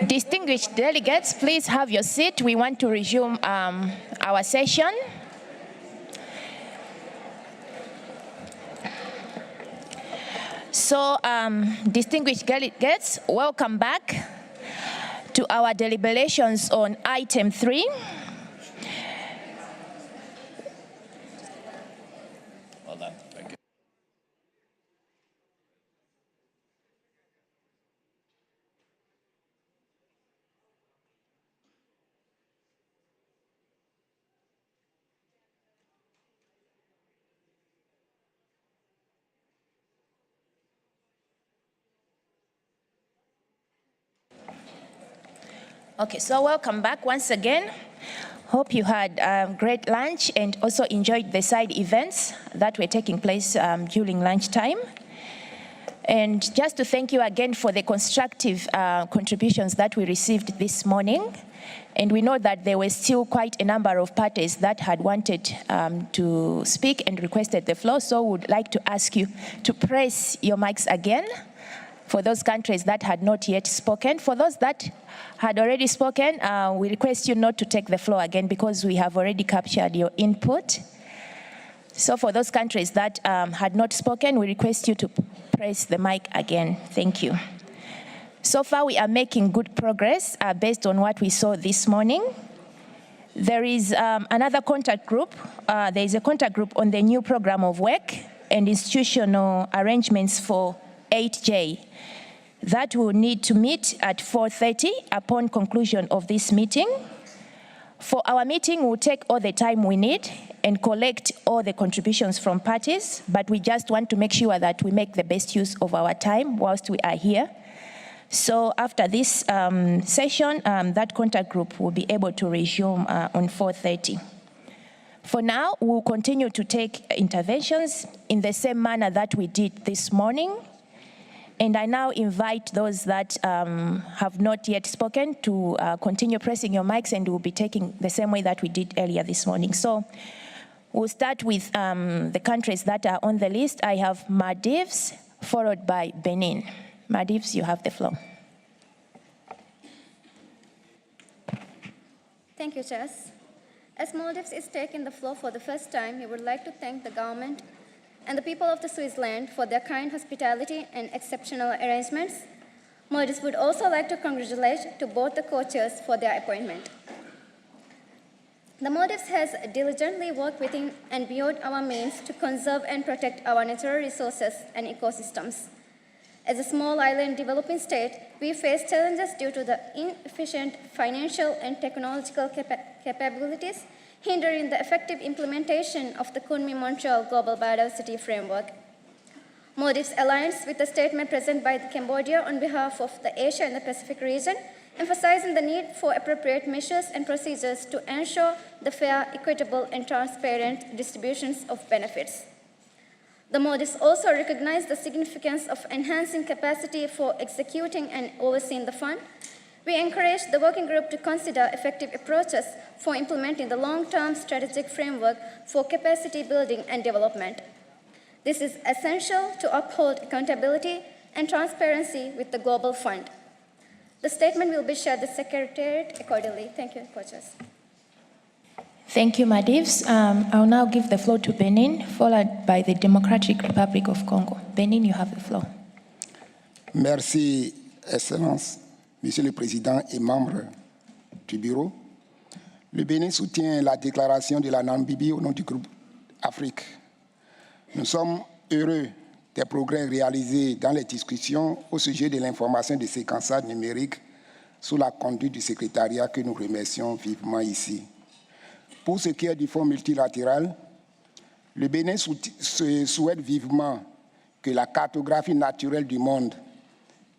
Distinguished delegates, please have your seat. We want to resume our session. So, distinguished delegates, welcome back to our deliberations on item 3. Well done. Thank you. Okay, so welcome back once again. Hope you had a great lunch and also enjoyed the side events that were taking place during lunchtime. And just to thank you again for the constructive contributions that we received this morning. And we know that there were still quite a number of parties that had wanted to speak and requested the floor. So we would like to ask you to press your mics again for those countries that had not yet spoken. For those that had already spoken, we request you not to take the floor again because we have already captured your input. So for those countries that had not spoken, we request you to press the mic again. Thank you. So far, we are making good progress based on what we saw this morning. There is another contact group. There is a contact group on the new program of work and institutional arrangements for 8J. That will need to meet at 4:30 upon conclusion of this meeting. For our meeting, we'll take all the time we need and collect all the contributions from parties, but we just want to make sure that we make the best use of our time whilst we are here. So after this session, that contact group will be able to resume on 4:30. For now, we'll continue to take interventions in the same manner that we did this morning. And I now invite those that have not yet spoken to continue pressing your mics, and we'll be taking the same way that we did earlier this morning. So we'll start with the countries that are on the list. I have Maldives, followed by Benin. Maldives, you have the floor. Thank you, Chess. As Maldives is taking the floor for the first time, we would like to thank the government and the people of the Switzerland for their kind hospitality and exceptional arrangements. Maldives would also like to congratulate to both the co-chairs for their appointment. The Maldives has diligently worked within and beyond our means to conserve and protect our natural resources and ecosystems. As a small island developing state, we face challenges due to the inefficient financial and technological capabilities hindering the effective implementation of the Kunming-Montreal Global Biodiversity Framework. Maldives aligns with the statement presented by Cambodia on behalf of the Asia and the Pacific region, emphasizing the need for appropriate measures and procedures to ensure the fair, equitable, and transparent distributions of benefits. The Maldives also recognize the significance of enhancing capacity for executing and overseeing the fund. We encourage the working group to consider effective approaches for implementing the long-term strategic framework for capacity building and development. This is essential to uphold accountability and transparency with the Global Fund. The statement will be shared with the Secretariat accordingly. Thank you, coaches. Thank you, Maldives. I'll now give the floor to Benin, followed by the Democratic Republic of Congo. Benin, you have the floor. Merci, Excellence. Monsieur le Président et membres du Bureau, le Bénin soutient la déclaration de la Namibie au nom du groupe Afrique. Nous sommes heureux des progrès réalisés dans les discussions au sujet de l'information de séquençage numérique sous la conduite du secrétariat que nous remercions vivement ici. Pour ce qui est du fonds multilatéral, le Bénin souhaite vivement que la cartographie naturelle du monde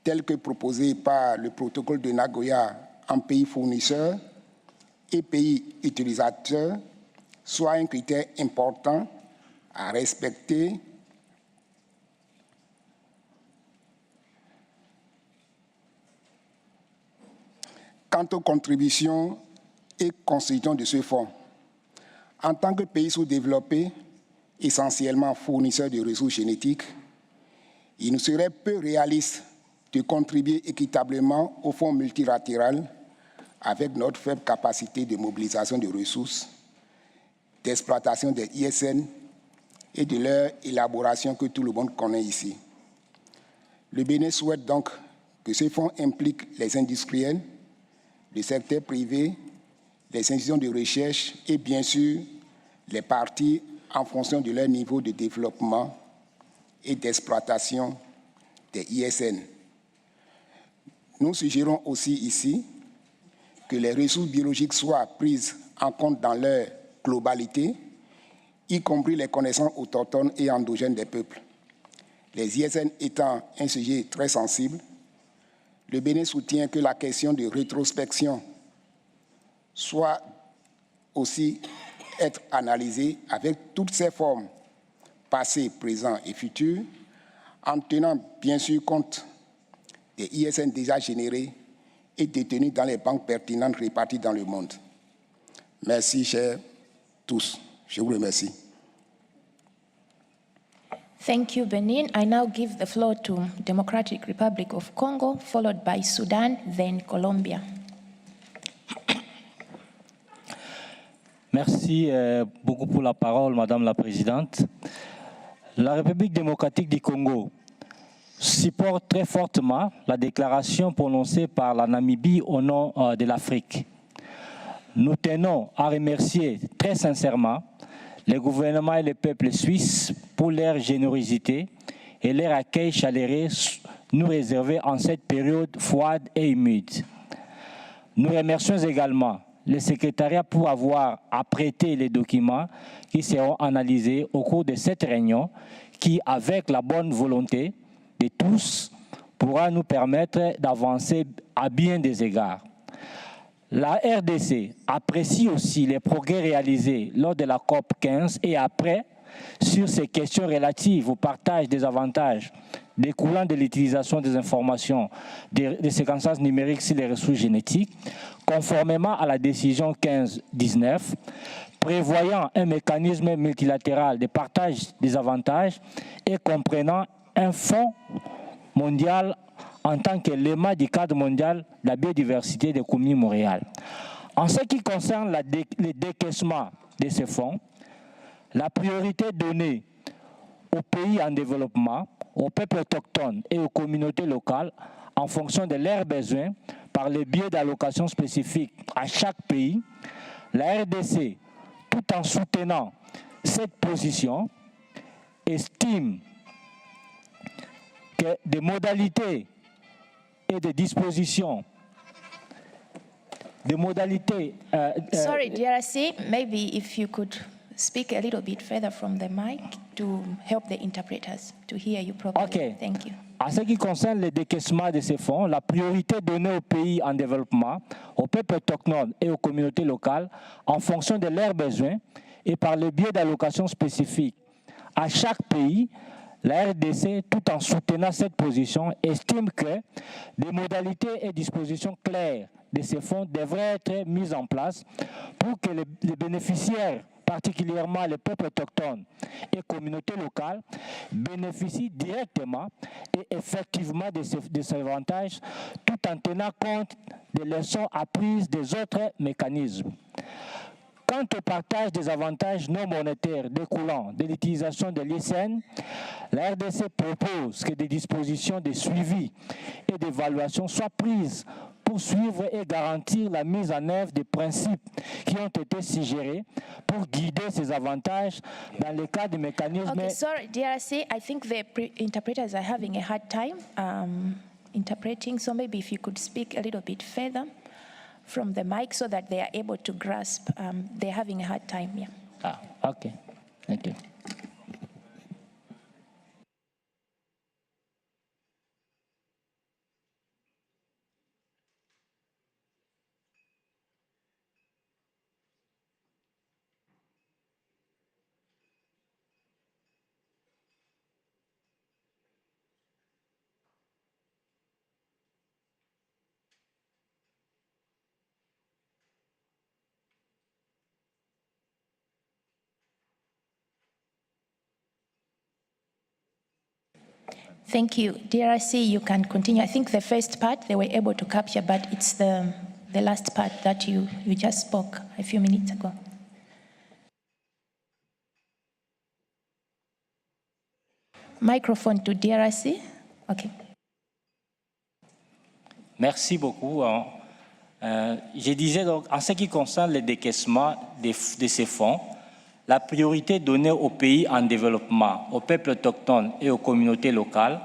tel que proposé par le protocole de Nagoya en pays fournisseurs et pays utilisateurs, soit un critère important à respecter quant aux contributions et constitutions de ce fonds. En tant que pays sous-développé essentiellement fournisseur de ressources génétiques, il nous serait peu réaliste de contribuer équitablement au fonds multilatéral avec notre faible capacité de mobilisation de ressources, d'exploitation des ISN et de leur élaboration que tout le monde connaît ici. Le Bénin souhaite donc que ce fonds implique les industriels, le secteur privé, les institutions de recherche et bien sûr les parties en fonction de leur niveau de développement et d'exploitation des ISN. Nous suggérons aussi ici que les ressources biologiques soient prises en compte dans leur globalité, y compris les connaissances autochtones et endogènes des peuples. Les ISN étant un sujet très sensible, le Bénin soutient que la question de rétrospection soit aussi être analysée avec toutes ses formes, passées, présentes et futures, en tenant bien sûr compte des ISN déjà générés et détenus dans les banques pertinentes réparties dans le monde. Merci, chers tous. Je vous remercie. Thank you, Benin. I now give the floor to Democratic Republic of Congo, followed by Sudan, then Colombia. Merci beaucoup pour la parole, Madame la Présidente. La République démocratique du Congo supporte très fortement la déclaration prononcée par la Namibie au nom de l'Afrique. Nous tenons à remercier très sincèrement les gouvernements et les peuples suisses pour leur générosité et leur accueil chaleureux nous réservé en cette période froide et humide. Nous remercions également le secrétariat pour avoir apprêté les documents qui seront analysés au cours de cette réunion qui, avec la bonne volonté de tous, pourra nous permettre d'avancer à bien des égards. La RDC apprécie aussi les progrès réalisés lors de la COP 15 et après sur ces questions relatives au partage des avantages découlant de l'utilisation des informations des séquençages numériques sur les ressources génétiques, conformément à la décision 15-19, prévoyant un mécanisme multilatéral de partage des avantages et comprenant un fonds mondial en tant qu'élément du cadre mondial de la biodiversité de Coumini-Montréal. En ce qui concerne le décaissement de ces fonds, la priorité donnée aux pays en développement, aux peuples autochtones et aux communautés locales en fonction de leurs besoins par le biais d'allocations spécifiques à chaque pays, la RDC, tout en soutenant cette position, estime que des modalités et des dispositions, Sorry, DRC, maybe if you could speak a little bit further from the mic to help the interpreters to hear you properly. Okay. Thank you. En ce qui concerne le décaissement de ces fonds, la priorité donnée aux pays en développement, aux peuples autochtones et aux communautés locales en fonction de leurs besoins et par le biais d'allocations spécifiques à chaque pays, la RDC, tout en soutenant cette position, estime que des modalités et dispositions claires de ces fonds devraient être mises en place pour que les bénéficiaires, particulièrement les peuples autochtones et communautés locales, bénéficient directement et effectivement de ces avantages, tout en tenant compte des leçons apprises des autres mécanismes. Quant au partage des avantages non monétaires découlant de l'utilisation de l'ISN, la RDC propose que des dispositions de suivi et d'évaluation soient prises pour suivre et garantir la mise en œuvre des principes qui ont été suggérés pour guider ces avantages dans le cadre des mécanismes. Okay, sorry, DRC, I think the interpreters are having a hard time interpreting, so maybe if you could speak a little bit further from the mic so that they are able to grasp. They're having a hard time, yeah. Okay. Thank you. Thank you. DRC, you can continue. I think the first part they were able to capture, but it's the last part that you just spoke a few minutes ago. Microphone to DRC. Okay. Merci beaucoup. Je disais donc, en ce qui concerne le décaissement de ces fonds, la priorité donnée aux pays en développement, aux peuples autochtones et aux communautés locales,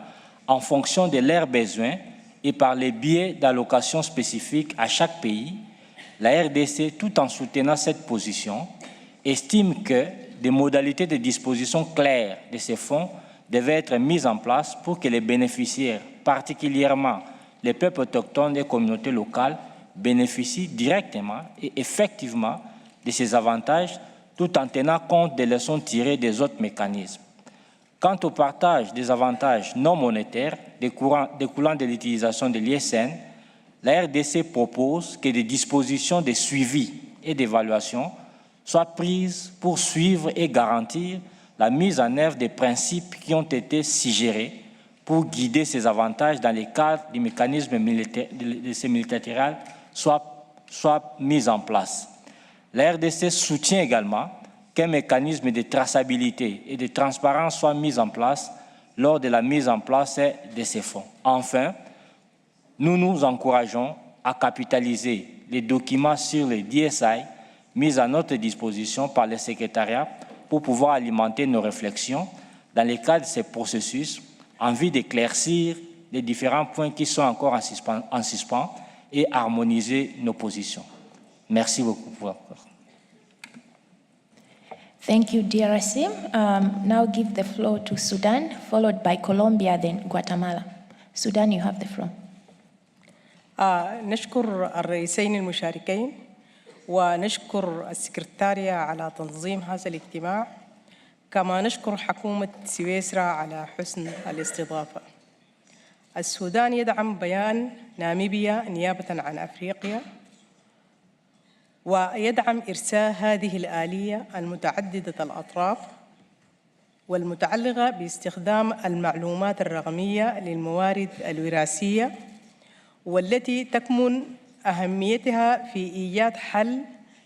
en fonction de leurs besoins et par les biais d'allocations spécifiques à chaque pays, la RDC, tout en soutenant cette position, estime que des modalités de disposition claires de ces fonds devaient être mises en place pour que les bénéficiaires, particulièrement les peuples autochtones et communautés locales, bénéficient directement et effectivement de ces avantages tout en tenant compte des leçons tirées des autres mécanismes. Quant au partage des avantages non monétaires découlant de l'utilisation de l'ISN, la RDC propose que des dispositions de suivi et d'évaluation soient prises pour suivre et garantir la mise en œuvre des principes qui ont été suggérés pour guider ces avantages dans le cadre du mécanisme multilatéral soit mis en place. La RDC soutient également qu'un mécanisme de traçabilité et de transparence soit mis en place lors de la mise en place de ces fonds. Enfin, nous nous encourageons à capitaliser les documents sur les DSI mis à notre disposition par le secrétariat pour pouvoir alimenter nos réflexions dans le cadre de ces processus en vue d'éclaircir les différents points qui sont encore en suspens et harmoniser nos positions. Merci beaucoup pour votre part. Thank you, DRC. Now give the floor to Sudan, followed by Colombia, then Guatemala. Sudan, you have the floor. نشكر الرئيسين المشاركين ونشكر السكرتارية على تنظيم هذا الاجتماع، كما نشكر حكومة سويسرا على حسن الاستضافة. السودان يدعم بيان ناميبيا نيابة عن أفريقيا، ويدعم إرساء هذه الآلية المتعددة الأطراف والمتعلقة باستخدام المعلومات الرقمية للموارد الوراثية، والتي تكمن أهميتها في إيجاد حل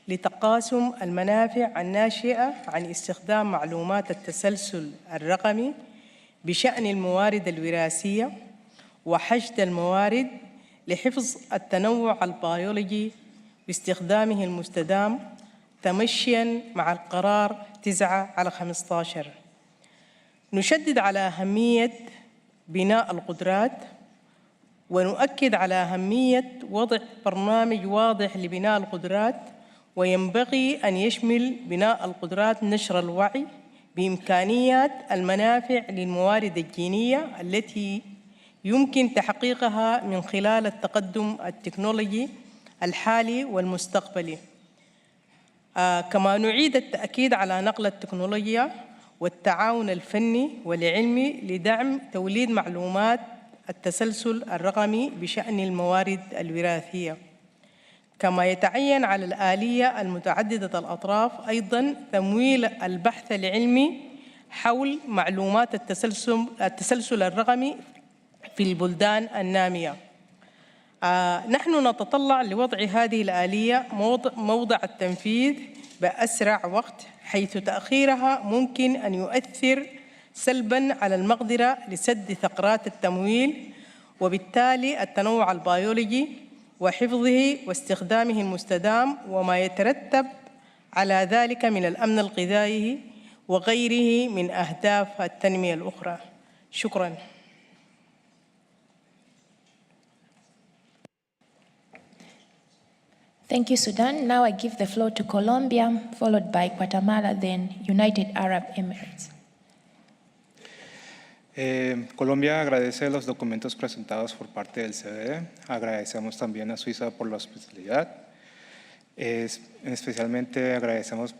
لتقاسم المنافع الناشئة عن استخدام معلومات التسلسل الرقمي بشأن الموارد الوراثية وحشد الموارد لحفظ التنوع البيولوجي باستخدامه المستدام تمشياً مع القرار 9/15. نشدد على أهمية بناء القدرات ونؤكد على أهمية وضع برنامج واضح لبناء القدرات، وينبغي أن يشمل بناء القدرات نشر الوعي بإمكانيات المنافع للموارد الجينية التي يمكن تحقيقها من خلال التقدم التكنولوجي الحالي والمستقبلي. كما نعيد التأكيد على نقل التكنولوجيا والتعاون الفني والعلمي لدعم توليد معلومات التسلسل الرقمي بشأن الموارد الوراثية. كما يتعين على الآلية المتعددة الأطراف أيضاً تمويل البحث العلمي حول معلومات التسلسل الرقمي في البلدان النامية. نحن نتطلع لوضع هذه الآلية موضع التنفيذ بأسرع وقت، حيث تأخيرها ممكن أن يؤثر سلباً على المقدرة لسد ثغرات التمويل، وبالتالي التنوع البيولوجي وحفظه واستخدامه المستدام وما يترتب على ذلك من الأمن الغذائي وغيره من أهداف التنمية الأخرى. شكراً. Thank you, Sudan. Now I give the floor to Colombia, followed by Guatemala, then United Arab Emirates. Colombia agradece los documentos presentados por parte del CBD. Agradecemos también a Suiza por la hospitalidad. Especialmente agradecemos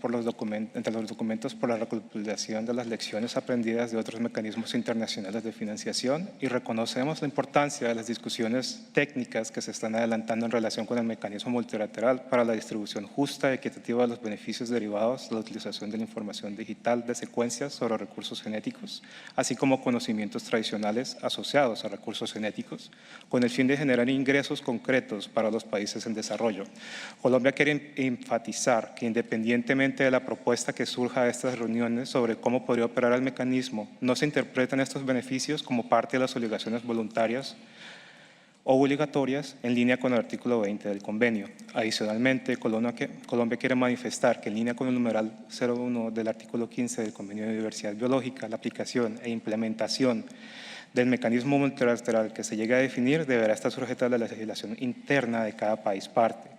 entre los documentos por la recopilación de las lecciones aprendidas de otros mecanismos internacionales de financiación y reconocemos la importancia de las discusiones técnicas que se están adelantando en relación con el mecanismo multilateral para la distribución justa y equitativa de los beneficios derivados de la utilización de la información digital de secuencias sobre recursos genéticos, así como conocimientos tradicionales asociados a recursos genéticos, con el fin de generar ingresos concretos para los países en desarrollo. Colombia quiere enfatizar que independientemente de la propuesta que surja de estas reuniones sobre cómo podría operar el mecanismo, no se interpretan estos beneficios como parte de las obligaciones voluntarias o obligatorias en línea con el artículo 20 del convenio. Adicionalmente, Colombia quiere manifestar que en línea con el numeral 01 del artículo 15 del convenio de diversidad biológica, la aplicación e implementación del mecanismo multilateral que se llegue a definir deberá estar sujeta a la legislación interna de cada país parte.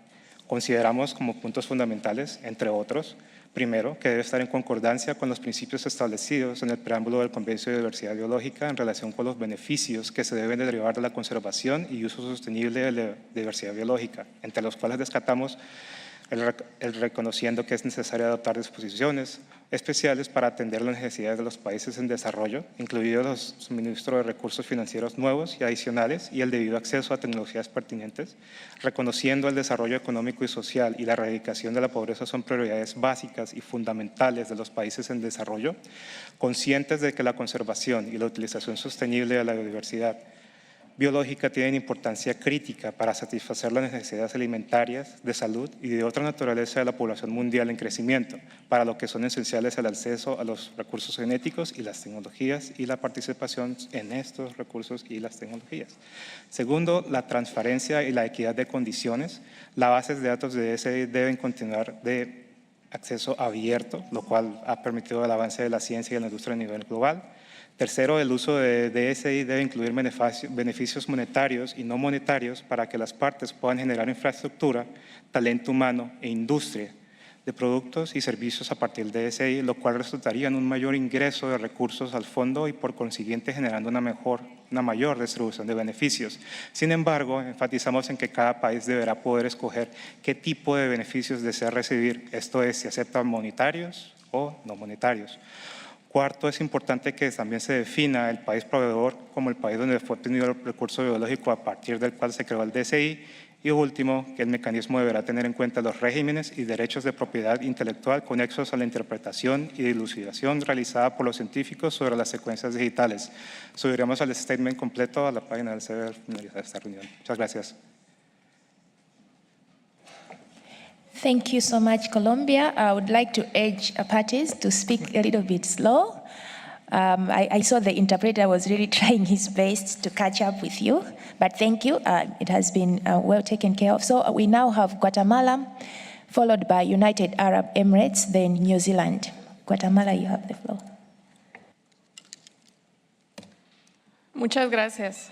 Consideramos como puntos fundamentales, entre otros, primero, que debe estar en concordancia con los principios establecidos en el preámbulo del Convenio de Diversidad Biológica en relación con los beneficios que se deben de derivar de la conservación y uso sostenible de la diversidad biológica, entre los cuales descartamos el reconociendo que es necesario adoptar disposiciones especiales para atender las necesidades de los países en desarrollo, incluidos los suministros de recursos financieros nuevos y adicionales y el debido acceso a tecnologías pertinentes, reconociendo el desarrollo económico y social y la erradicación de la pobreza son prioridades básicas y fundamentales de los países en desarrollo, conscientes de que la conservación y la utilización sostenible de la biodiversidad biológica tienen importancia crítica para satisfacer las necesidades alimentarias, de salud y de otra naturaleza de la población mundial en crecimiento, para lo que son esenciales el acceso a los recursos genéticos y las tecnologías y la participación en estos recursos y las tecnologías. Segundo, la transparencia y la equidad de condiciones. Las bases de datos de DSI deben continuar de acceso abierto, lo cual ha permitido el avance de la ciencia y de la industria a nivel global. Tercero, el uso de DSI debe incluir beneficios monetarios y no monetarios para que las partes puedan generar infraestructura, talento humano e industria de productos y servicios a partir de DSI, lo cual resultaría en un mayor ingreso de recursos al fondo y por consiguiente generando una mayor distribución de beneficios. Sin embargo, enfatizamos en que cada país deberá poder escoger qué tipo de beneficios desea recibir, esto es, si aceptan monetarios o no monetarios. Cuarto, es importante que también se defina el país proveedor como el país donde fue obtenido el recurso biológico a partir del cual se creó el DSI. Y último, que el mecanismo deberá tener en cuenta los regímenes y derechos de propiedad intelectual conexos a la interpretación y dilucidación realizada por los científicos sobre las secuencias digitales. Subiremos el statement completo a la página del CBR finalizada esta reunión. Muchas gracias. Thank you so much, Colombia. I would like to urge parties to speak a little bit slow. I saw the interpreter was really trying his best to catch up with you, but thank you. It has been well taken care of. So we now have Guatemala, followed by United Arab Emirates, then New Zealand. Guatemala, you have the floor. Muchas gracias.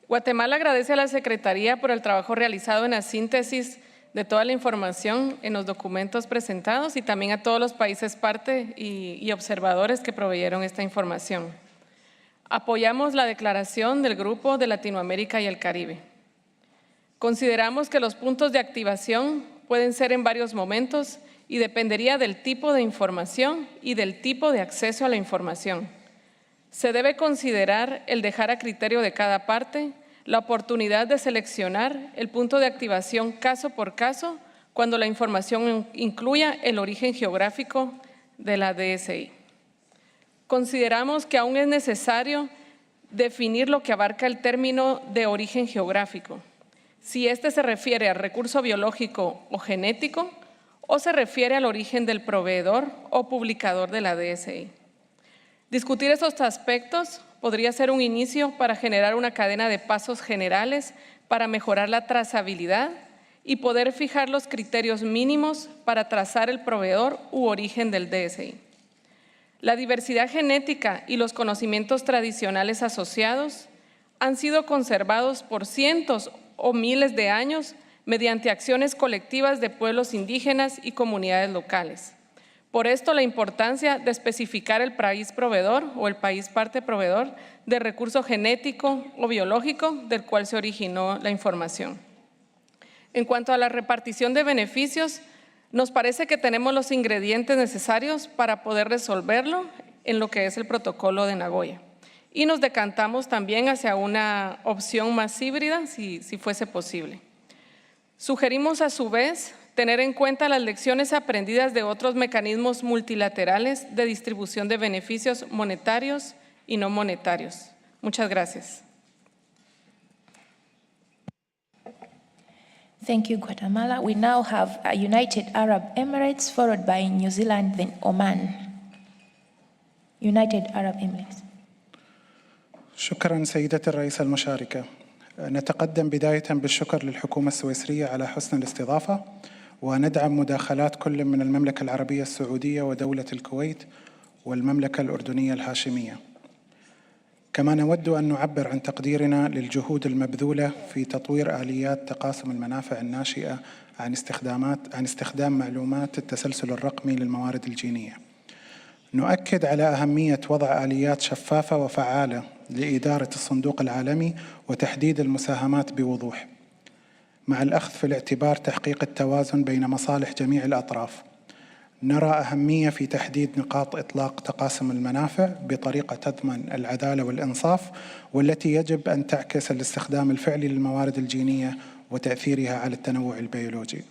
Guatemala agradece a la Secretaría por el trabajo realizado en la síntesis de toda la información en los documentos presentados y también a todos los países parte y observadores que proveyeron esta información. Apoyamos la declaración del Grupo de Latinoamérica y el Caribe. Consideramos que los puntos de activación pueden ser en varios momentos y dependería del tipo de información y del tipo de acceso a la información. Se debe considerar el dejar a criterio de cada parte la oportunidad de seleccionar el punto de activación caso por caso cuando la información incluya el origen geográfico de la DSI. Consideramos que aún es necesario definir lo que abarca el término de origen geográfico, si este se refiere al recurso biológico o genético o se refiere al origen del proveedor o publicador de la DSI. Discutir estos aspectos podría ser un inicio para generar una cadena de pasos generales para mejorar la trazabilidad y poder fijar los criterios mínimos para trazar el proveedor u origen del DSI. La diversidad genética y los conocimientos tradicionales asociados han sido conservados por cientos o miles de años mediante acciones colectivas de pueblos indígenas y comunidades locales. Por esto, la importancia de especificar el país proveedor o el país parte proveedor del recurso genético o biológico del cual se originó la información. En cuanto a la repartición de beneficios, nos parece que tenemos los ingredientes necesarios para poder resolverlo en lo que es el protocolo de Nagoya. Y nos decantamos también hacia una opción más híbrida, si fuese posible. Sugerimos a su vez tener en cuenta las lecciones aprendidas de otros mecanismos multilaterales de distribución de beneficios monetarios y no monetarios. Muchas gracias. Thank you, Guatemala. We now have United Arab Emirates, followed by New Zealand, then Oman. United Arab Emirates. شكراً سيدة الرئيسة المشاركة. نتقدم بداية بالشكر للحكومة السويسرية على حسن الاستضافة، وندعم مداخلات كل من المملكة العربية السعودية ودولة الكويت والمملكة الأردنية الهاشمية. كما نود أن نعبر عن تقديرنا للجهود المبذولة في تطوير آليات تقاسم المنافع الناشئة عن استخدام معلومات التسلسل الرقمي للموارد الجينية. نؤكد على أهمية وضع آليات شفافة وفعالة لإدارة الصندوق العالمي وتحديد المساهمات بوضوح، مع الأخذ في الاعتبار تحقيق التوازن بين مصالح جميع الأطراف. نرى أهمية في تحديد نقاط إطلاق تقاسم المنافع بطريقة تضمن العدالة والإنصاف، والتي يجب أن تعكس الاستخدام الفعلي للموارد الجينية وتأثيرها على التنوع البيولوجي.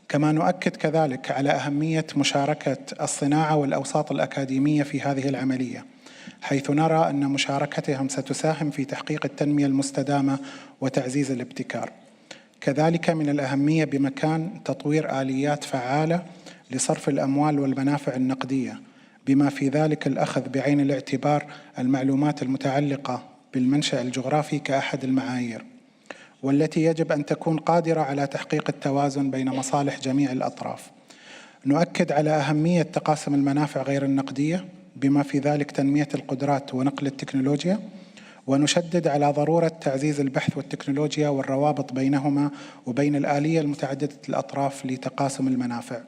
كما نؤكد كذلك على أهمية مشاركة الصناعة والأوساط الأكاديمية في هذه العملية، حيث نرى أن مشاركتهم ستساهم في تحقيق التنمية المستدامة وتعزيز الابتكار. كذلك من الأهمية بمكان تطوير آليات فعالة لصرف الأموال والمنافع النقدية، بما في ذلك الأخذ بعين الاعتبار المعلومات المتعلقة بالمنشأ الجغرافي كأحد المعايير، والتي يجب أن تكون قادرة على تحقيق التوازن بين مصالح جميع الأطراف. نؤكد على أهمية تقاسم المنافع غير النقدية، بما في ذلك تنمية القدرات ونقل التكنولوجيا، ونشدد على ضرورة تعزيز البحث والتكنولوجيا والروابط بينهما وبين الآلية المتعددة الأطراف لتقاسم المنافع.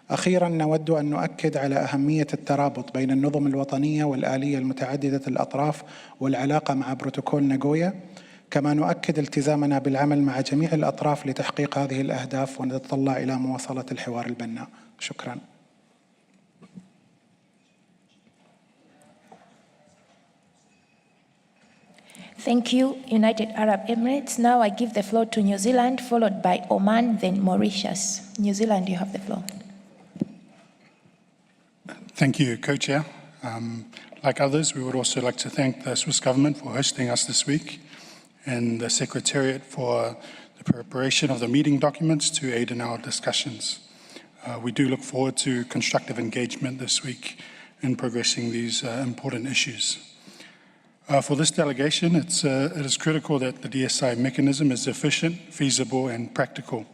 أخيراً نود أن نؤكد على أهمية الترابط بين النظم الوطنية والآلية المتعددة الأطراف والعلاقة مع بروتوكول ناغويا، كما نؤكد التزامنا بالعمل مع جميع الأطراف لتحقيق هذه الأهداف، ونتطلع إلى مواصلة الحوار البناء. شكراً. Thank you, United Arab Emirates. Now I give the floor to New Zealand, followed by Oman, then Mauritius. New Zealand, you have the floor. Thank you, Co-Chair. Like others, we would also like to thank the Swiss government for hosting us this week and the Secretariat for the preparation of the meeting documents to aid in our discussions. We do look forward to constructive engagement this week in progressing these important issues. For this delegation, it is critical that the DSI mechanism is efficient, feasible, and practical.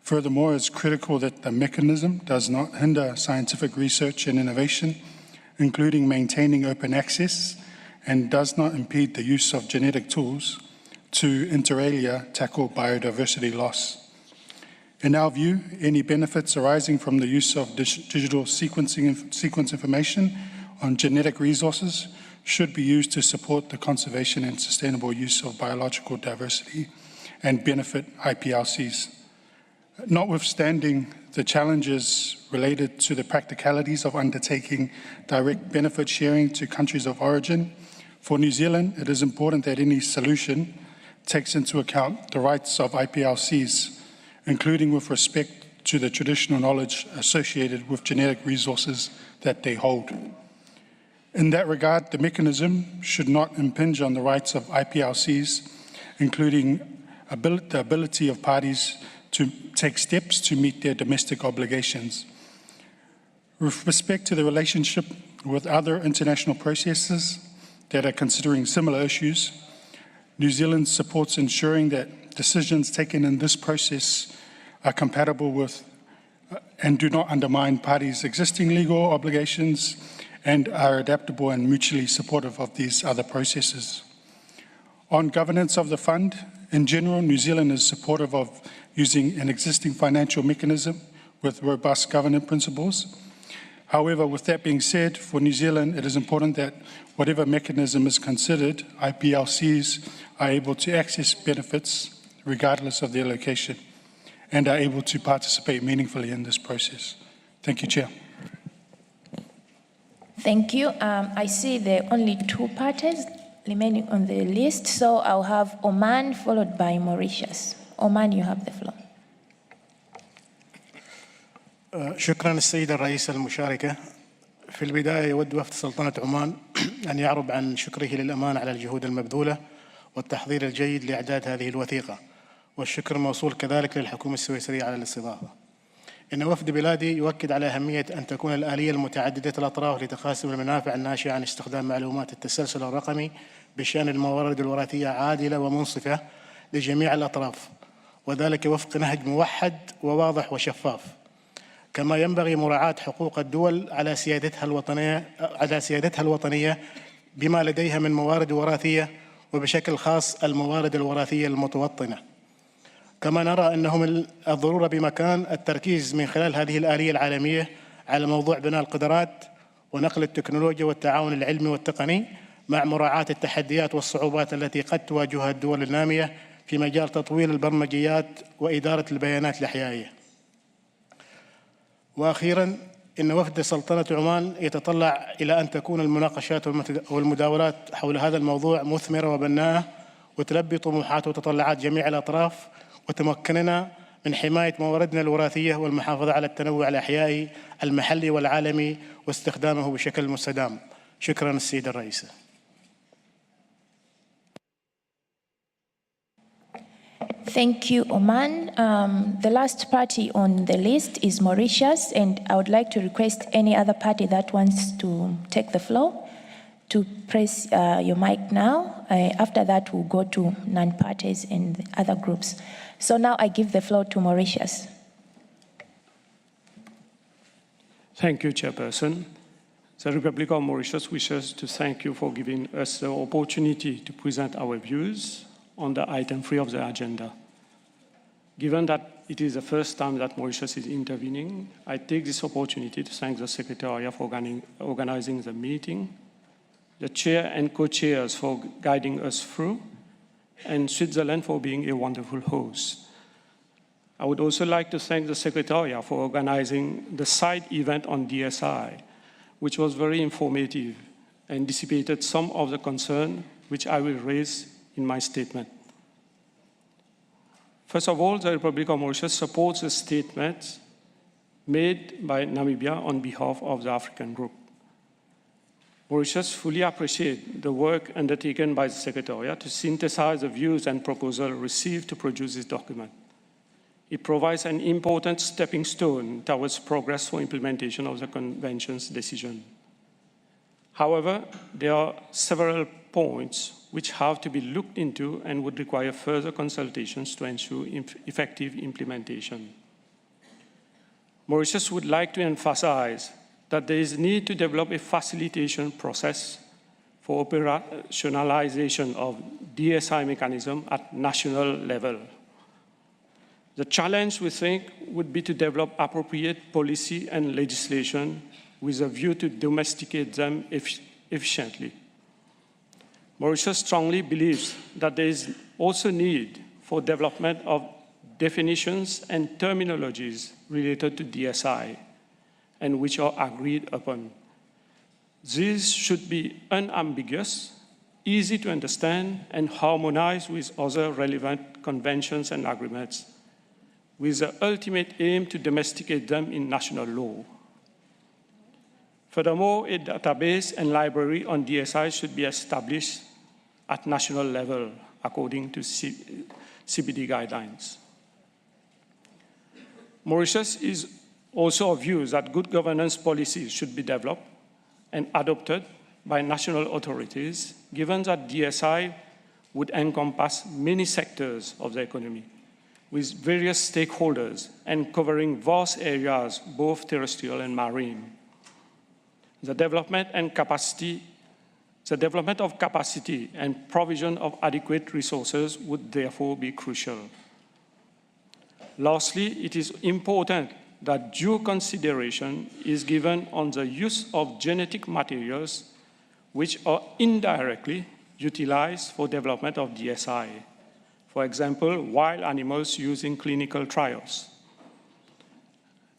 Furthermore, it's critical that the mechanism does not hinder scientific research and innovation, including maintaining open access, and does not impede the use of genetic tools to inter alia tackle biodiversity loss. In our view, any benefits arising from the use of digital sequence information on genetic resources should be used to support the conservation and sustainable use of biological diversity and benefit IPLCs. Notwithstanding the challenges related to the practicalities of undertaking direct benefit sharing to countries of origin, for New Zealand, it is important that any solution takes into account the rights of IPLCs, including with respect to the traditional knowledge associated with genetic resources that they hold. In that regard, the mechanism should not impinge on the rights of IPLCs, including the ability of parties to take steps to meet their domestic obligations. With respect to the relationship with other international processes that are considering similar issues, New Zealand supports ensuring that decisions taken in this process are compatible with and do not undermine parties' existing legal obligations and are adaptable and mutually supportive of these other processes. On governance of the fund, in general, New Zealand is supportive of using an existing financial mechanism with robust governance principles. However, with that being said, for New Zealand, it is important that whatever mechanism is considered, IPLCs are able to access benefits regardless of their location, and are able to participate meaningfully in this process. Thank you, Chair. Thank you. I see there are only 2 parties remaining on the list, so I'll have Oman followed by Mauritius. Oman, you have the floor. شكرا السيدة الرئيسة المشاركة. في البداية يود وفد سلطنة عمان أن يعرب عن شكره للأمانة على الجهود المبذولة والتحضير الجيد لإعداد هذه الوثيقة، والشكر موصول كذلك للحكومة السويسرية على الاستضافة. إن وفد بلادي يؤكد على أهمية أن تكون الآلية المتعددة الأطراف لتقاسم المنافع الناشئة عن استخدام معلومات التسلسل الرقمي بشأن الموارد الوراثية عادلة ومنصفة لجميع الأطراف، وذلك وفق نهج موحد وواضح وشفاف. كما ينبغي مراعاة حقوق الدول على سيادتها الوطنية بما لديها من موارد وراثية، وبشكل خاص الموارد الوراثية المتوطنة. كما نرى أنه من الضرورة بمكان التركيز من خلال هذه الآلية العالمية على موضوع بناء القدرات ونقل التكنولوجيا والتعاون العلمي والتقني، مع مراعاة التحديات والصعوبات التي قد تواجهها الدول النامية في مجال تطوير البرمجيات وإدارة البيانات الأحيائية. وأخيراً، إن وفد سلطنة عمان يتطلع إلى أن تكون المناقشات والمداولات حول هذا الموضوع مثمرة وبناءة، وتلبي طموحات وتطلعات جميع الأطراف، وتمكننا من حماية مواردنا الوراثية والمحافظة على التنوع الأحيائي المحلي والعالمي واستخدامه بشكل مستدام. شكراً السيدة الرئيسة. Thank you, Oman. The last party on the list is Mauritius, and I would like to request any other party that wants to take the floor to press your mic now. After that, we'll go to non-parties and the other groups. So now I give the floor to Mauritius. Thank you, Chairperson. The Republic of Mauritius wishes to thank you for giving us the opportunity to present our views on the item 3 of the agenda. Given that it is the first time that Mauritius is intervening, I take this opportunity to thank the Secretariat for organizing the meeting, the chair and co-chairs for guiding us through, and Switzerland for being a wonderful host. I would also like to thank the Secretariat for organizing the side event on DSI, which was very informative and dissipated some of the concern which I will raise in my statement. First of all, the Republic of Mauritius supports the statement made by Namibia on behalf of the African group. Mauritius fully appreciates the work undertaken by the Secretariat to synthesize the views and proposals received to produce this document. It provides an important stepping stone towards progress for implementation of the Convention's decision. However, there are several points which have to be looked into and would require further consultations to ensure effective implementation. Mauritius would like to emphasize that there is a need to develop a facilitation process for operationalization of DSI mechanism at national level. The challenge, we think, would be to develop appropriate policy and legislation with a view to domesticate them efficiently. Mauritius strongly believes that there is also need for development of definitions and terminologies related to DSI and which are agreed upon. These should be unambiguous, easy to understand, and harmonized with other relevant conventions and agreements, with the ultimate aim to domesticate them in national law. Furthermore, a database and library on DSI should be established at national level according to CBD guidelines. Mauritius is also of view that good governance policies should be developed and adopted by national authorities, given that DSI would encompass many sectors of the economy, with various stakeholders and covering vast areas, both terrestrial and marine. The development of capacity and provision of adequate resources would therefore be crucial. Lastly, it is important that due consideration is given on the use of genetic materials which are indirectly utilized for development of DSI. for example, wild animals used in clinical trials.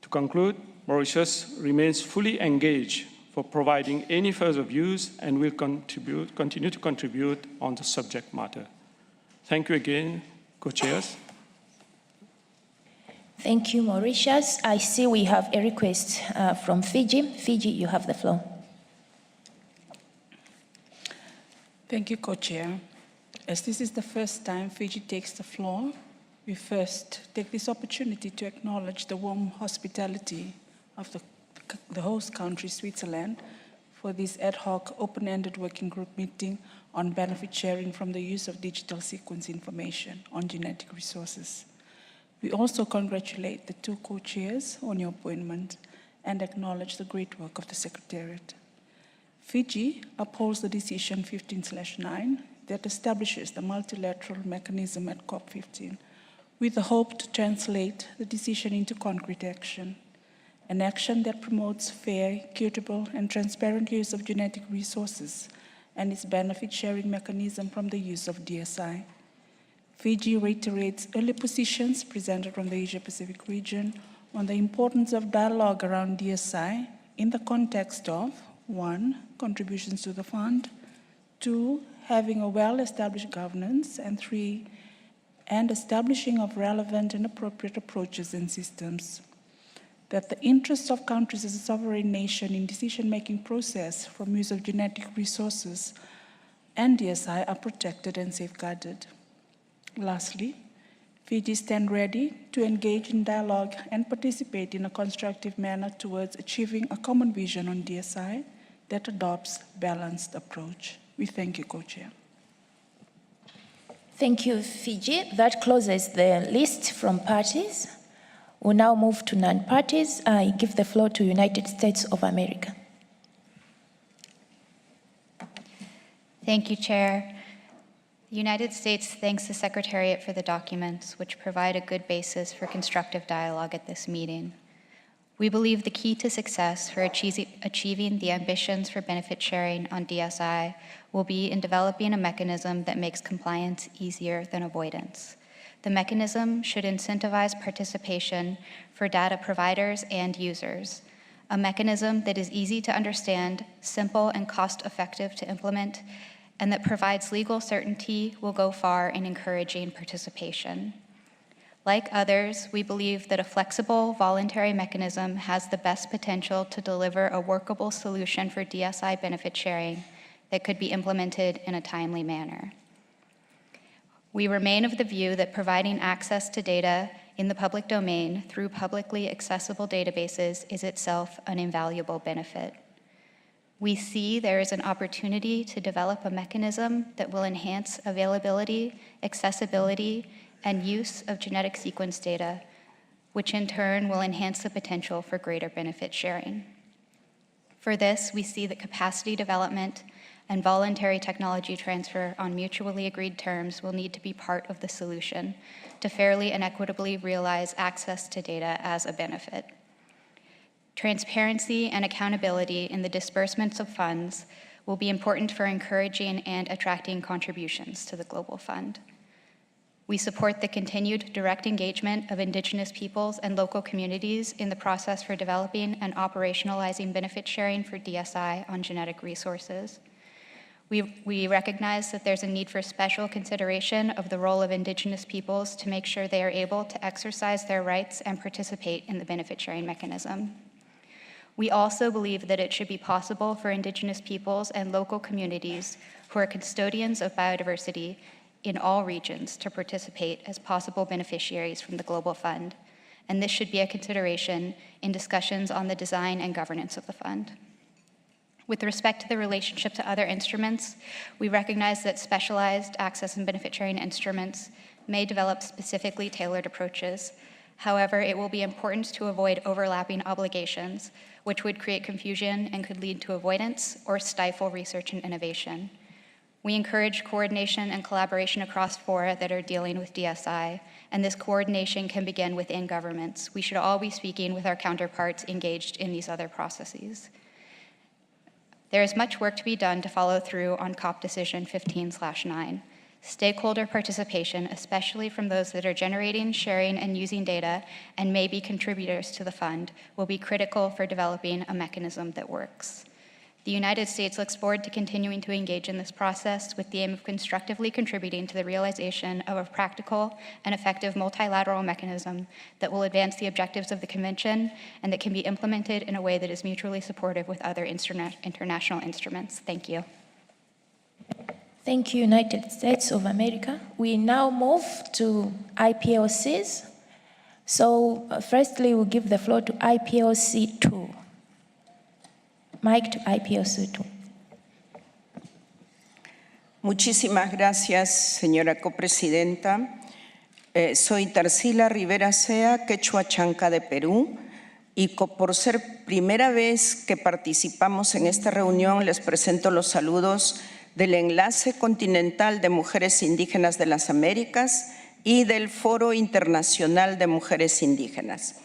To conclude, Mauritius remains fully engaged for providing any further views and will continue to contribute on the subject matter. Thank you again, co-chairs. Thank you, Mauritius. I see we have a request from Fiji. Fiji, you have the floor. Thank you, Co-Chair. As this is the first time Fiji takes the floor, we first take this opportunity to acknowledge the warm hospitality of the host country, Switzerland, for this ad hoc open-ended working group meeting on benefit sharing from the use of digital sequence information on genetic resources. We also congratulate the two co-chairs on your appointment and acknowledge the great work of the Secretariat. Fiji upholds the decision 15/9 that establishes the multilateral mechanism at COP15 with the hope to translate the decision into concrete action, an action that promotes fair, equitable, and transparent use of genetic resources and its benefit-sharing mechanism from the use of DSI. Fiji reiterates early positions presented from the Asia-Pacific region on the importance of dialogue around DSI in the context of 1, contributions to the fund, 2, having a well-established governance, and 3, and establishing of relevant and appropriate approaches and systems. That the interests of countries as a sovereign nation in decision-making process from use of genetic resources and DSI are protected and safeguarded. Lastly, Fiji stands ready to engage in dialogue and participate in a constructive manner towards achieving a common vision on DSI that adopts a balanced approach. We thank you, Co-Chair. Thank you, Fiji. That closes the list from parties. We'll now move to non-parties. I give the floor to United States of America. Thank you, Chair. The United States thanks the Secretariat for the documents, which provide a good basis for constructive dialogue at this meeting. We believe the key to success for achieving the ambitions for benefit sharing on DSI will be in developing a mechanism that makes compliance easier than avoidance. The mechanism should incentivize participation for data providers and users, a mechanism that is easy to understand, simple and cost-effective to implement, and that provides legal certainty will go far in encouraging participation. Like others, we believe that a flexible, voluntary mechanism has the best potential to deliver a workable solution for DSI benefit sharing that could be implemented in a timely manner. We remain of the view that providing access to data in the public domain through publicly accessible databases is itself an invaluable benefit. We see there is an opportunity to develop a mechanism that will enhance availability, accessibility, and use of genetic sequence data, which in turn will enhance the potential for greater benefit sharing. For this, we see that capacity development and voluntary technology transfer on mutually agreed terms will need to be part of the solution to fairly and equitably realize access to data as a benefit. Transparency and accountability in the disbursements of funds will be important for encouraging and attracting contributions to the Global Fund. We support the continued direct engagement of Indigenous peoples and local communities in the process for developing and operationalizing benefit sharing for DSI on genetic resources. We recognize that there's a need for special consideration of the role of Indigenous peoples to make sure they are able to exercise their rights and participate in the benefit sharing mechanism. We also believe that it should be possible for Indigenous peoples and local communities who are custodians of biodiversity in all regions to participate as possible beneficiaries from the Global Fund, and this should be a consideration in discussions on the design and governance of the fund. With respect to the relationship to other instruments, we recognize that specialized access and benefit sharing instruments may develop specifically tailored approaches. However, it will be important to avoid overlapping obligations, which would create confusion and could lead to avoidance or stifle research and innovation. We encourage coordination and collaboration across fora that are dealing with DSI, and this coordination can begin within governments. We should all be speaking with our counterparts engaged in these other processes. There is much work to be done to follow through on COP Decision 15/9. Stakeholder participation, especially from those that are generating, sharing, and using data and may be contributors to the fund, will be critical for developing a mechanism that works. The United States looks forward to continuing to engage in this process with the aim of constructively contributing to the realization of a practical and effective multilateral mechanism that will advance the objectives of the Convention and that can be implemented in a way that is mutually supportive with other international instruments. Thank you. Thank you, United States of America. We now move to IPOCs. So firstly, we'll give the floor to IPOC 2. Mic to IPOC 2. Muchísimas gracias, señora copresidenta. Soy Tarsila Rivera Sea, quechua chanca de Perú, y por ser primera vez que participamos en esta reunión, les presento los saludos del Enlace Continental de Mujeres Indígenas de las Américas y del Foro Internacional de Mujeres Indígenas.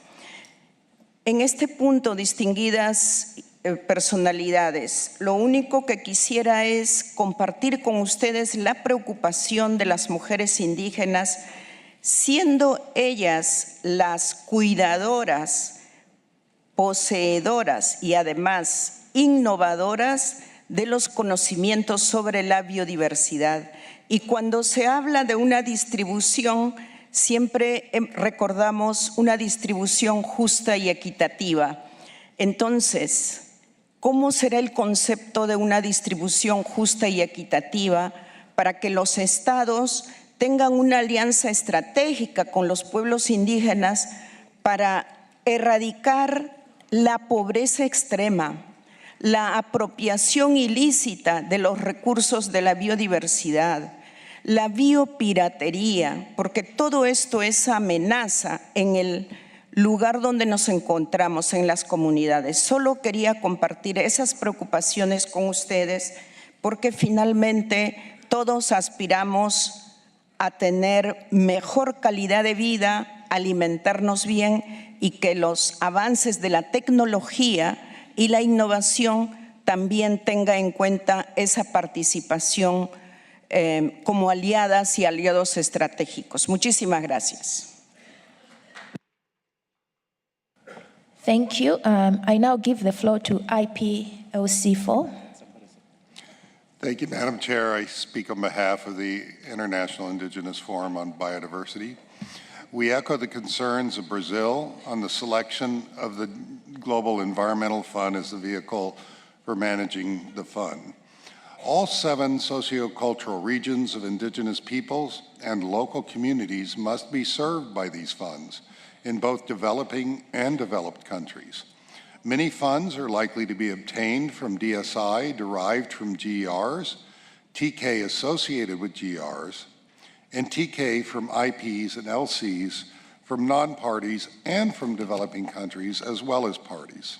En este punto, distinguidas personalidades, lo único que quisiera es compartir con ustedes la preocupación de las mujeres indígenas, siendo ellas las cuidadoras, poseedoras y además innovadoras de los conocimientos sobre la biodiversidad. Y cuando se habla de una distribución, siempre recordamos una distribución justa y equitativa. Entonces, ¿cómo será el concepto de una distribución justa y equitativa para que los estados tengan una alianza estratégica con los pueblos indígenas para erradicar la pobreza extrema, la apropiación ilícita de los recursos de la biodiversidad, la biopiratería, porque todo esto es amenaza en el lugar donde nos encontramos, en las comunidades? Solo quería compartir esas preocupaciones con ustedes porque finalmente todos aspiramos a tener mejor calidad de vida, alimentarnos bien y que los avances de la tecnología y la innovación también tenga en cuenta esa participación como aliadas y aliados estratégicos. Muchísimas gracias. Thank you. I now give the floor to IPOC 4. Thank you, Madam Chair. I speak on behalf of the International Indigenous Forum on Biodiversity. We echo the concerns of Brazil on the selection of the Global Environmental Fund as the vehicle for managing the fund. All 7 sociocultural regions of indigenous peoples and local communities must be served by these funds in both developing and developed countries. Many funds are likely to be obtained from DSI derived from GRs, TK associated with GRs, and TK from IPs and LCs from non-parties and from developing countries as well as parties.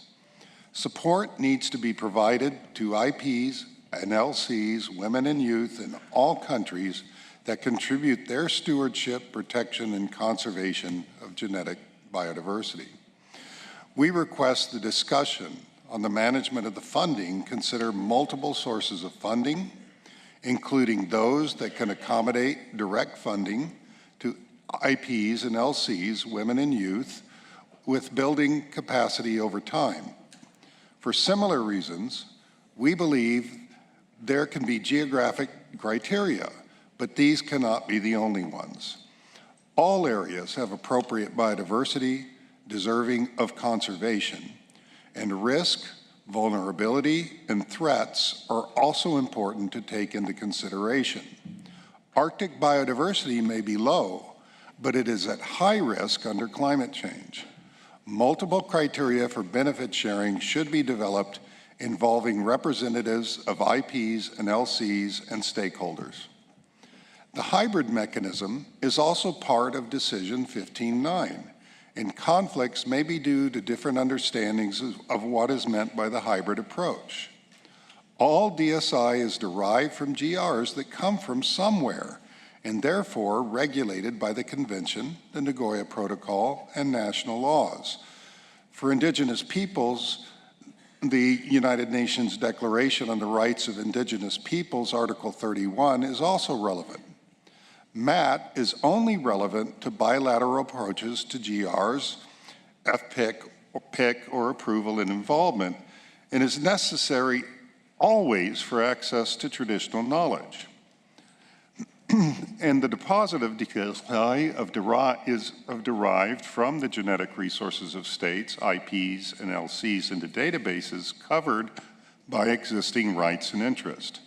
Support needs to be provided to IPs and LCs, women and youth in all countries that contribute their stewardship, protection, and conservation of genetic biodiversity. We request the discussion on the management of the funding consider multiple sources of funding, including those that can accommodate direct funding to IPs and LCs, women and youth, with building capacity over time. For similar reasons, we believe there can be geographic criteria, but these cannot be the only ones. All areas have appropriate biodiversity, deserving of conservation, and risk, vulnerability, and threats are also important to take into consideration. Arctic biodiversity may be low, but it is at high risk under climate change. Multiple criteria for benefit sharing should be developed involving representatives of IPs and LCs and stakeholders. The hybrid mechanism is also part of Decision 15.9, and conflicts may be due to different understandings of what is meant by the hybrid approach. All DSI is derived from GRs that come from somewhere and therefore regulated by the Convention, the Nagoya Protocol, and national laws. For Indigenous peoples, the United Nations Declaration on the Rights of Indigenous Peoples, Article 31, is also relevant. MAT is only relevant to bilateral approaches to GRs, FPIC, or PIC, or approval and involvement, and is necessary always for access to traditional knowledge. And the deposit of DSI is derived from the genetic resources of states, IPs, and LCs into databases covered by existing rights and interest.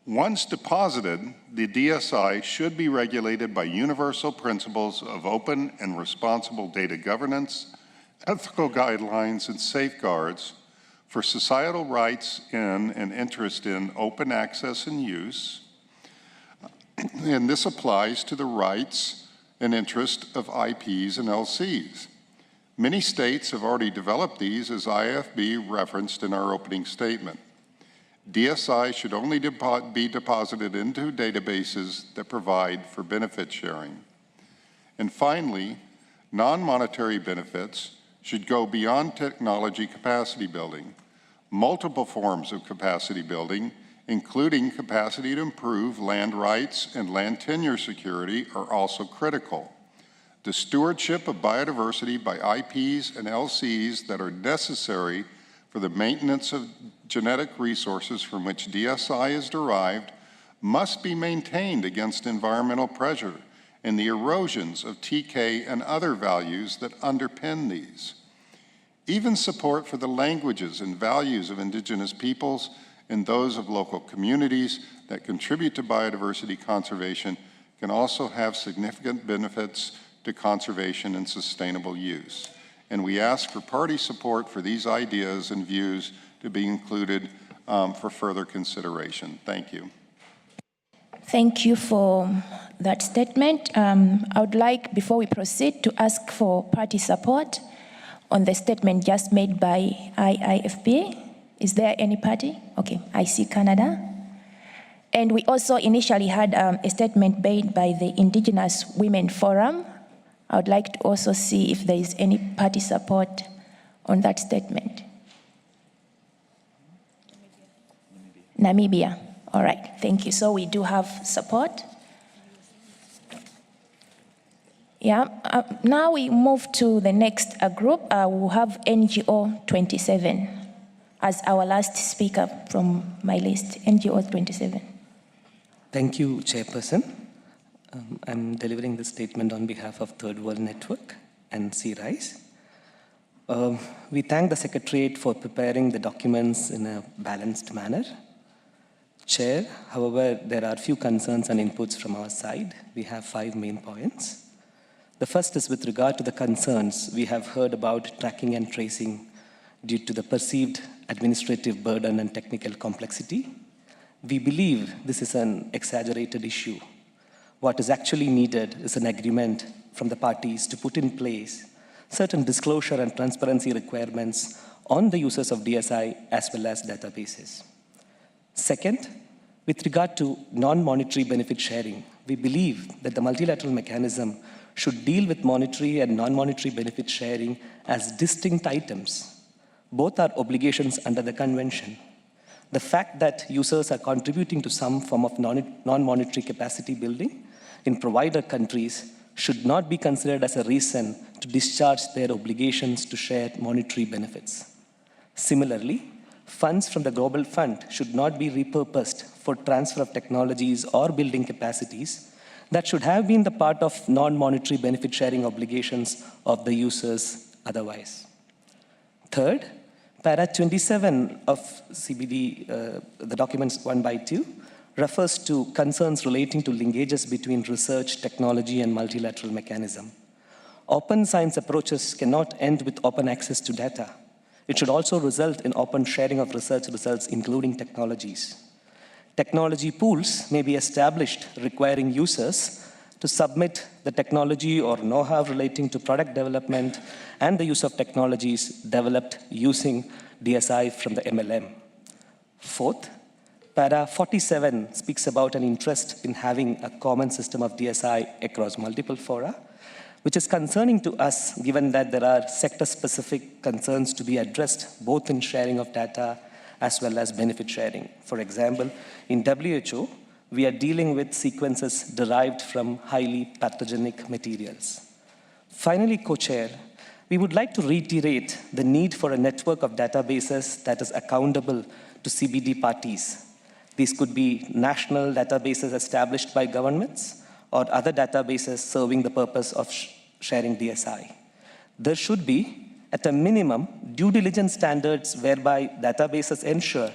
Once deposited, the DSI should be regulated by universal principles of open and responsible data governance, ethical guidelines, and safeguards for societal rights in and interest in open access and use. And this applies to the rights and interest of IPs and LCs. Many states have already developed these, as IFB referenced in our opening statement. DSI should only be deposited into databases that provide for benefit sharing. And finally, non-monetary benefits should go beyond technology capacity building. Multiple forms of capacity building, including capacity to improve land rights and land tenure security, are also critical. The stewardship of biodiversity by IPs and LCs that are necessary for the maintenance of genetic resources from which DSI is derived must be maintained against environmental pressure and the erosions of TK and other values that underpin these. Even support for the languages and values of indigenous peoples and those of local communities that contribute to biodiversity conservation can also have significant benefits to conservation and sustainable use. And we ask for party support for these ideas and views to be included for further consideration. Thank you. Thank you for that statement. I would like, before we proceed, to ask for party support on the statement just made by IIFP. Is there any party? Okay, I see Canada. And we also initially had a statement made by the Indigenous Women Forum. I would like to also see if there is any party support on that statement. Namibia. All right, thank you. So we do have support. Yeah, now we move to the next group. We'll have NGO 27 as our last speaker from my list, NGO 27. Thank you, Chairperson. I'm delivering this statement on behalf of Third World Network and CRISE. We thank the Secretariat for preparing the documents in a balanced manner. Chair, however, there are few concerns and inputs from our side. We have 5 main points. The first is with regard to the concerns we have heard about tracking and tracing due to the perceived administrative burden and technical complexity. We believe this is an exaggerated issue. What is actually needed is an agreement from the parties to put in place certain disclosure and transparency requirements on the users of DSI as well as databases. Second, with regard to non-monetary benefit sharing, we believe that the multilateral mechanism should deal with monetary and non-monetary benefit sharing as distinct items. Both are obligations under the convention. The fact that users are contributing to some form of non-monetary capacity building in provider countries should not be considered as a reason to discharge their obligations to share monetary benefits. Similarly, funds from the Global Fund should not be repurposed for transfer of technologies or building capacities that should have been the part of non-monetary benefit sharing obligations of the users otherwise. Third, Para 27 of CBD, the documents 1 by 2, refers to concerns relating to linkages between research, technology, and multilateral mechanism. Open science approaches cannot end with open access to data. It should also result in open sharing of research results, including technologies. Technology pools may be established requiring users to submit the technology or know-how relating to product development and the use of technologies developed using DSI from the MLM. Fourth, Para 47 speaks about an interest in having a common system of DSI across multiple fora, which is concerning to us given that there are sector-specific concerns to be addressed both in sharing of data as well as benefit sharing. For example, in WHO, we are dealing with sequences derived from highly pathogenic materials. Finally, Co-Chair, we would like to reiterate the need for a network of databases that is accountable to CBD parties. These could be national databases established by governments or other databases serving the purpose of sharing DSI. There should be, at a minimum, due diligence standards whereby databases ensure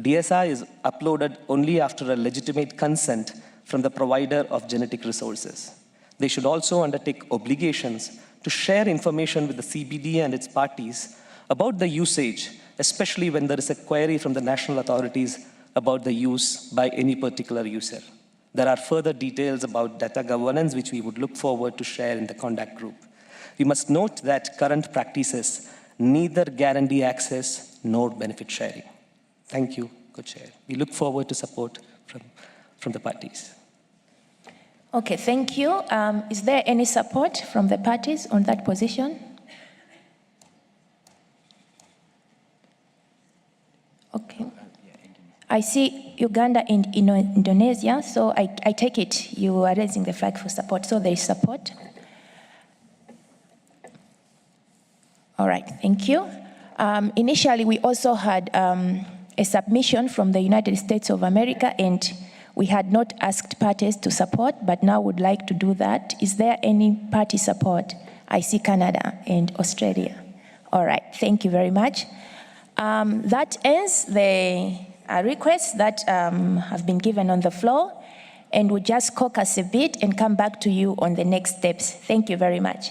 DSI is uploaded only after a legitimate consent from the provider of genetic resources. They should also undertake obligations to share information with the CBD and its parties about the usage, especially when there is a query from the national authorities about the use by any particular user. There are further details about data governance which we would look forward to share in the contact group. We must note that current practices neither guarantee access nor benefit sharing. Thank you, Co-Chair. We look forward to support from the parties. Okay, thank you. Is there any support from the parties on that position? Okay. I see Uganda and Indonesia, so I take it you are raising the flag for support, so there is support. All right, thank you. Initially, we also had a submission from the United States of America, and we had not asked parties to support, but now would like to do that. Is there any party support? I see Canada and Australia. All right, thank you very much. That ends the requests that have been given on the floor, and we'll just caucus a bit and come back to you on the next steps. Thank you very much.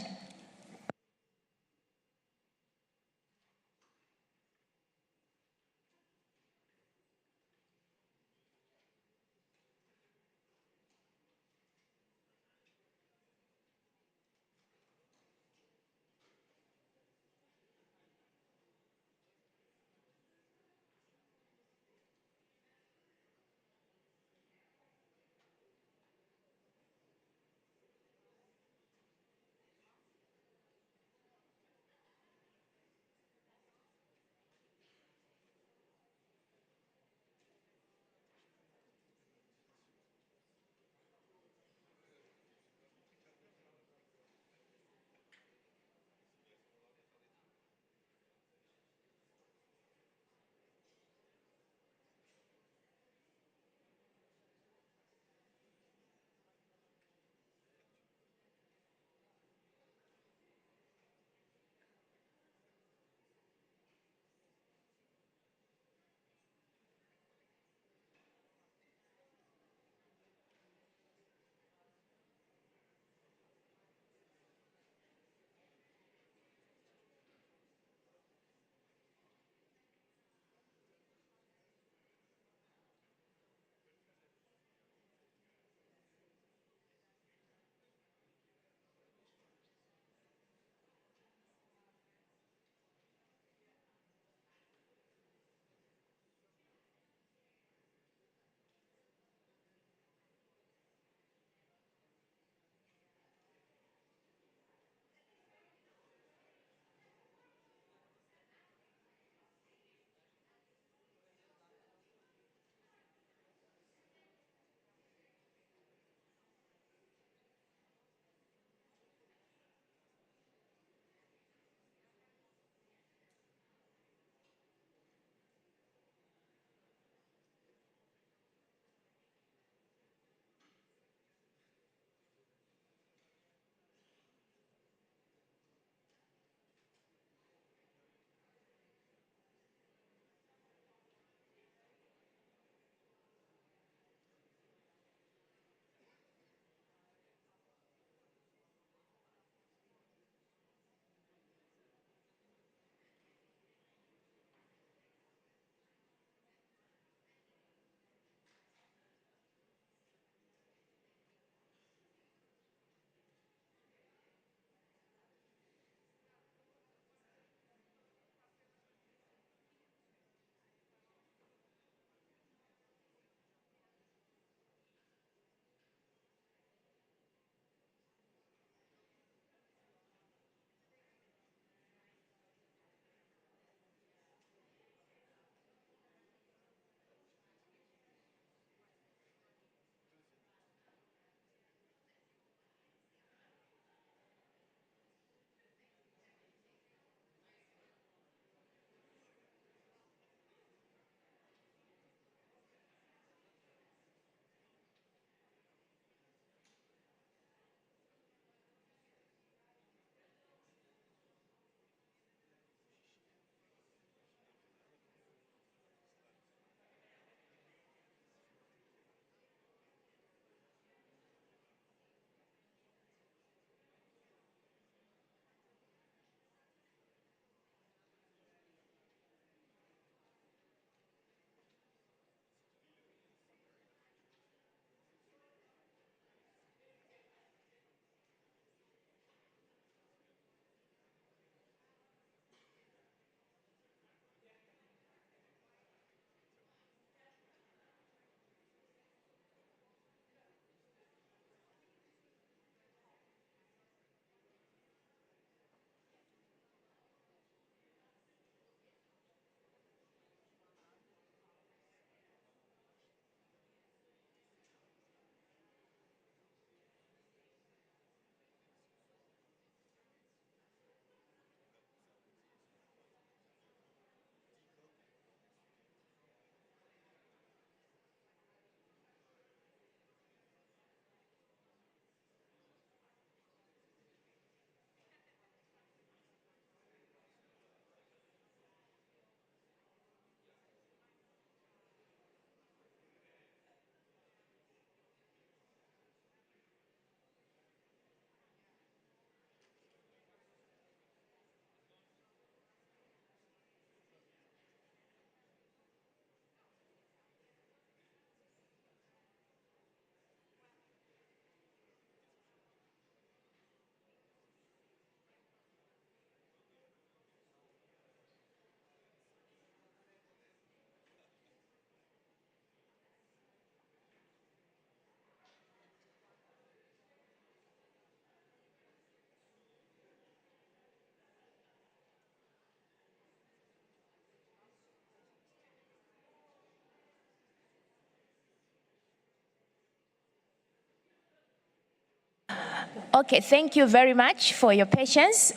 Okay, thank you very much for your patience.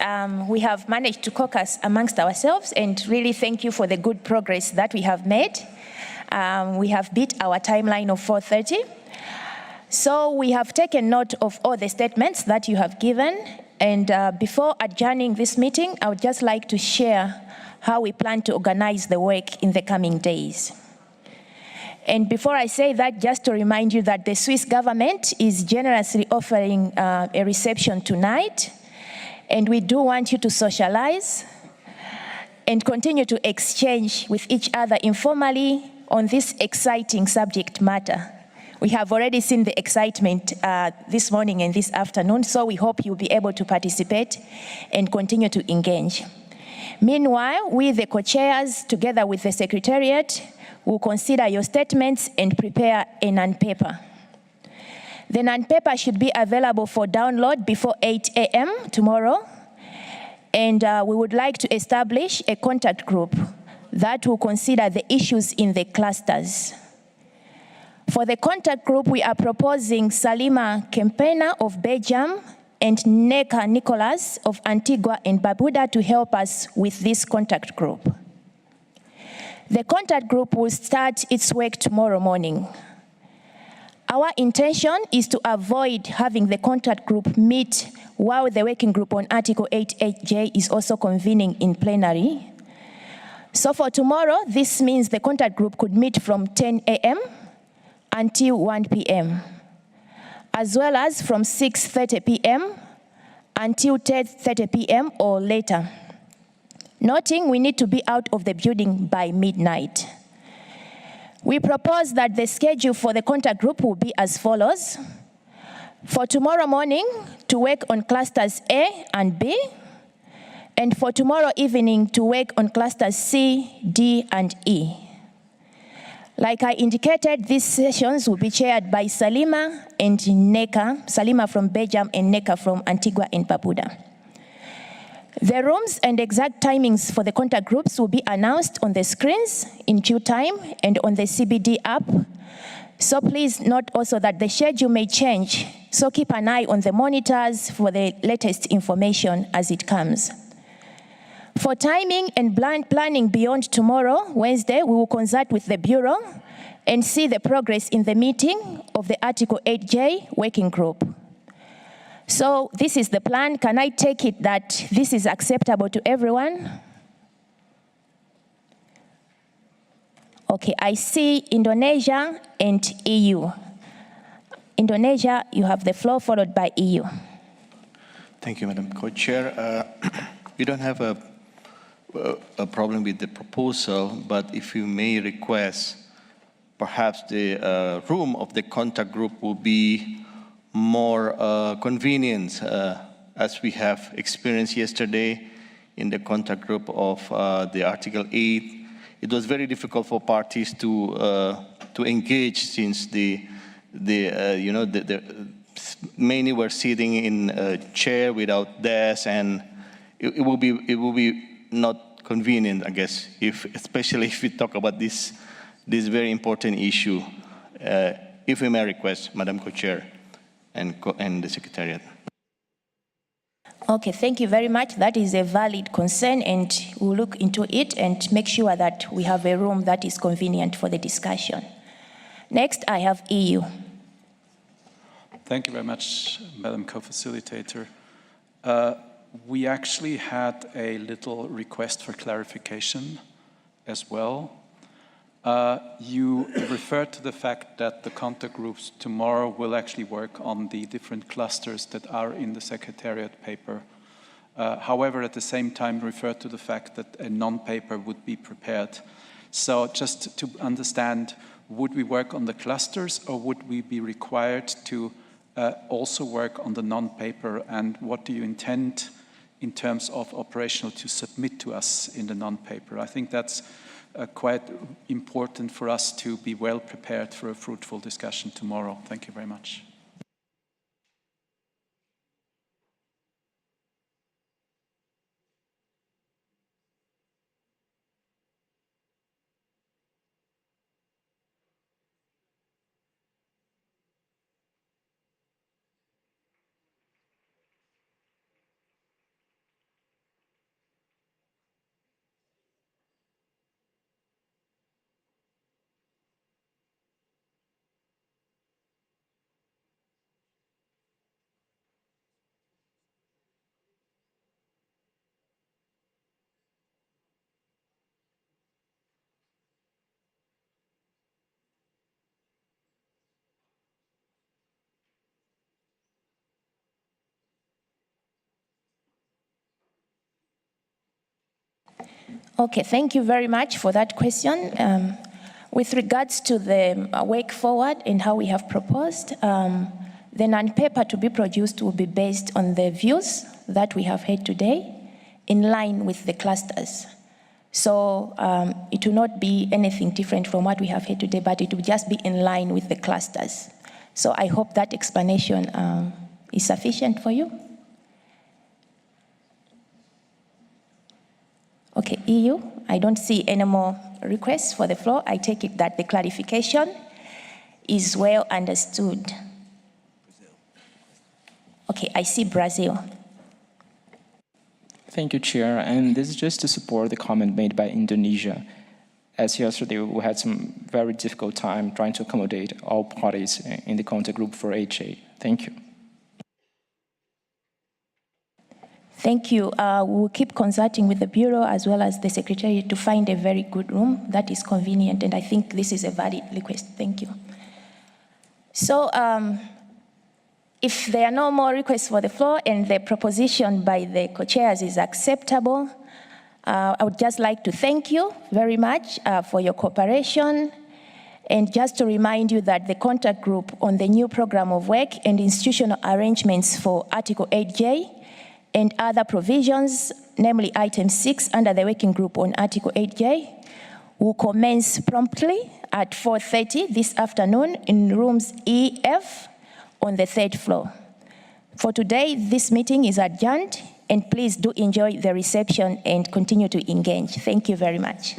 We have managed to caucus amongst ourselves, and really thank you for the good progress that we have made. We have beat our timeline of 4:30. So we have taken note of all the statements that you have given, and before adjourning this meeting, I would just like to share how we plan to organize the work in the coming days. And before I say that, just to remind you that the Swiss government is generously offering a reception tonight, and we do want you to socialize and continue to exchange with each other informally on this exciting subject matter. We have already seen the excitement this morning and this afternoon, so we hope you'll be able to participate and continue to engage. Meanwhile, we, the co-chairs, together with the Secretariat, will consider your statements and prepare a non-paper. The non-paper should be available for download before 8 a.m. tomorrow, and we would like to establish a contact group that will consider the issues in the clusters. For the contact group, we are proposing Salima Kempena of Belgium and Neka Nicholas of Antigua and Barbuda to help us with this contact group. The contact group will start its work tomorrow morning. Our intention is to avoid having the contact group meet while the working group on Article 88J is also convening in plenary. So for tomorrow, this means the contact group could meet from 10 a.m. until 1 p.m., as well as from 6:30 p.m. until 10:30 p.m. or later. Noting we need to be out of the building by midnight. We propose that the schedule for the contact group will be as follows. For tomorrow morning, to work on clusters A and B, and for tomorrow evening, to work on clusters C, D, and E. Like I indicated, these sessions will be chaired by Salima and Neka, Salima from Belgium and Neka from Antigua and Barbuda. The rooms and exact timings for the contact groups will be announced on the screens in due time and on the CBD app. So please note also that the schedule may change, so keep an eye on the monitors for the latest information as it comes. For timing and planning beyond tomorrow, Wednesday, we will consult with the Bureau and see the progress in the meeting of the Article 8J working group. So this is the plan. Can I take it that this is acceptable to everyone? Okay, I see Indonesia and EU. Indonesia, you have the floor, followed by EU. Thank you, Madam Co-Chair. We don't have a problem with the proposal, but if you may request, perhaps the room of the contact group will be more convenient, as we have experienced yesterday in the contact group of the Article 8. It was very difficult for parties to engage, since many were sitting in a chair without desks, and it will be not convenient, I guess, especially if we talk about this very important issue. If we may request, Madam Co-Chair and the Secretariat. Okay, thank you very much. That is a valid concern, and we'll look into it and make sure that we have a room that is convenient for the discussion. Next, I have EU. Thank you very much, Madam Co-Facilitator. We actually had a little request for clarification as well. You referred to the fact that the contact groups tomorrow will actually work on the different clusters that are in the Secretariat paper. However, at the same time, referred to the fact that a non-paper would be prepared. So just to understand, would we work on the clusters, or would we be required to also work on the non-paper, and what do you intend in terms of operational to submit to us in the non-paper? I think that's quite important for us to be well prepared for a fruitful discussion tomorrow. Thank you very much. Okay, thank you very much for that question. With regards to the way forward and how we have proposed, the non-paper to be produced will be based on the views that we have heard today, in line with the clusters. So it will not be anything different from what we have heard today, but it will just be in line with the clusters. So I hope that explanation is sufficient for you. Okay, EU, I don't see any more requests for the floor. I take it that the clarification is well understood. Okay, I see Brazil. Thank you, Chair. And this is just to support the comment made by Indonesia. As yesterday, we had some very difficult time trying to accommodate all parties in the contact group for HA. Thank you. Thank you. We'll keep consulting with the Bureau as well as the Secretary to find a very good room that is convenient, and I think this is a valid request. Thank you. So, if there are no more requests for the floor and the proposition by the co-chairs is acceptable, I would just like to thank you very much for your cooperation, and just to remind you that the contact group on the new program of work and institutional arrangements for Article 8J and other provisions, namely item 6 under the working group on Article 8J, will commence promptly at 4:30 this afternoon in rooms EF on the 3rd floor. For today, this meeting is adjourned, and please do enjoy the reception and continue to engage. Thank you very much.